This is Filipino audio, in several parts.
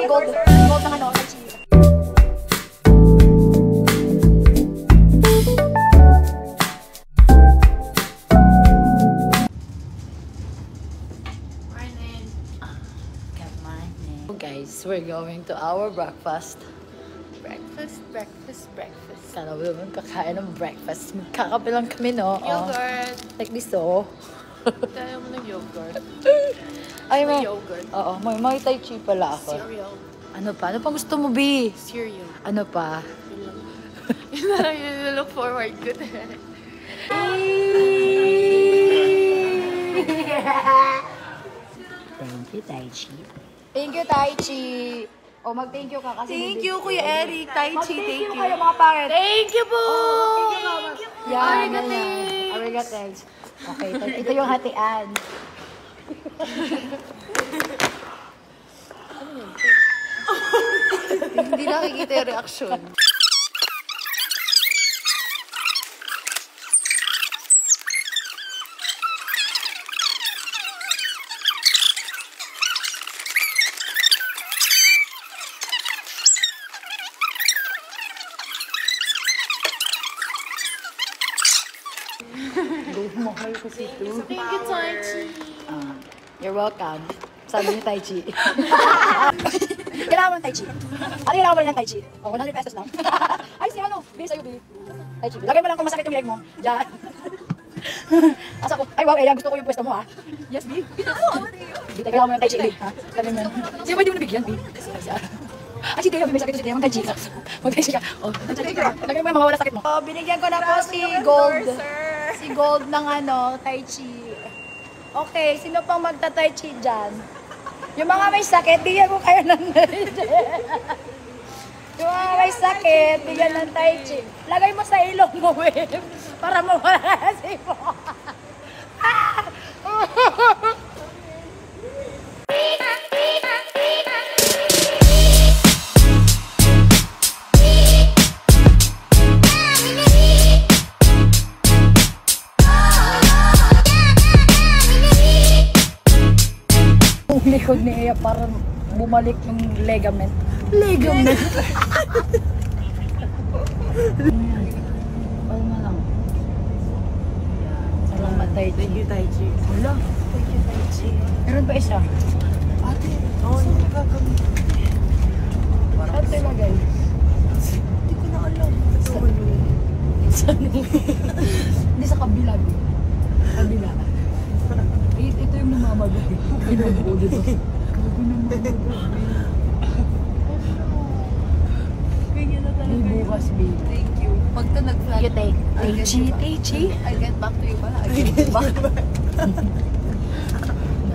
gold. Gold ng ano, Tai Chi. Guys, we're going to our breakfast. Breakfast. Sana ba naman kakain ng breakfast? Magkakape lang kami, no? Yogurt. Like this, oh. Tayo mo ng yogurt. Ay, May mo. yogurt. Oo, may Tai Chi pala ako. Cereal. Ano pa? Ano pa gusto mo, B? Cereal. Ano pa? Yun na lang yun look forward ko. Thank you, Tai Chi. Thank you, Tai Chi. O, mag-thank you ka kasi. Thank you, Kuya Eric. Tai Chi, thank you. Kayo mga pangit. Thank you po! Yan, arigates. Okay, ito yung hatian. Hindi nakikita yung reaction. Mahal kasi ito. Thank you, Tai Chi. You're welcome. Sabi ni Tai Chi. Kailangan mo ng Tai Chi. Ano kailangan mo ng Tai Chi? O, 100 pesos lang. Ay, si ano? Bili sa'yo, Bili. Tai Chi. Lagay mo lang kung masakit yung leg mo. Diyan. Asa ko. Ay, wow, gusto ko yung pwesto mo, ha? Yes, Bili. Bili, kailangan mo ng Tai Chi, Bili. Lagay mo. Sino ba hindi mo nabigyan, Bili? Ay, si Dea, may sakit si Dea. Mag-Tai Chi ka. Mag-Tai Chi ka. O, lagay mo yung mawawala sakit mo. O, binigyan ko na po si Gold. Si Gold ng ano, Tai Chi. Okay, sino pang magta-Tai Chi dyan? Yung mga may sakit, bigyan ko kayo ng Tai Chi. Yung mga may sakit, bigyan ng Tai Chi. Lagay mo sa ilong mo, Wim. Para mawala si mo. Likod ni Ea para bumalik yung ligament. Ligament! Ano na lang. Salamat, Tai Chi. Thank you, Tai Chi. Wala. Thank you, Tai Chi. Meron pa isa. Ate, yung nagagawin. Saan ito ilagay? Hindi ko na alam. Hindi sa kabila. Kabila. Ito yung namamagay. Ito dito. Ganyan na talaga. May bukas, babe. Thank you. Pag ito nag-flat, You take Tai Chi, Tai Chi. I'll get back to you pala. I'll get back.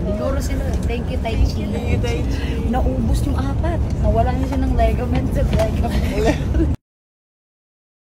Siguro sila. Thank you, Tai Chi. Thank you, Tai Chi. Naubos yung apat. Nawala niya siya ng ligament sa ligament.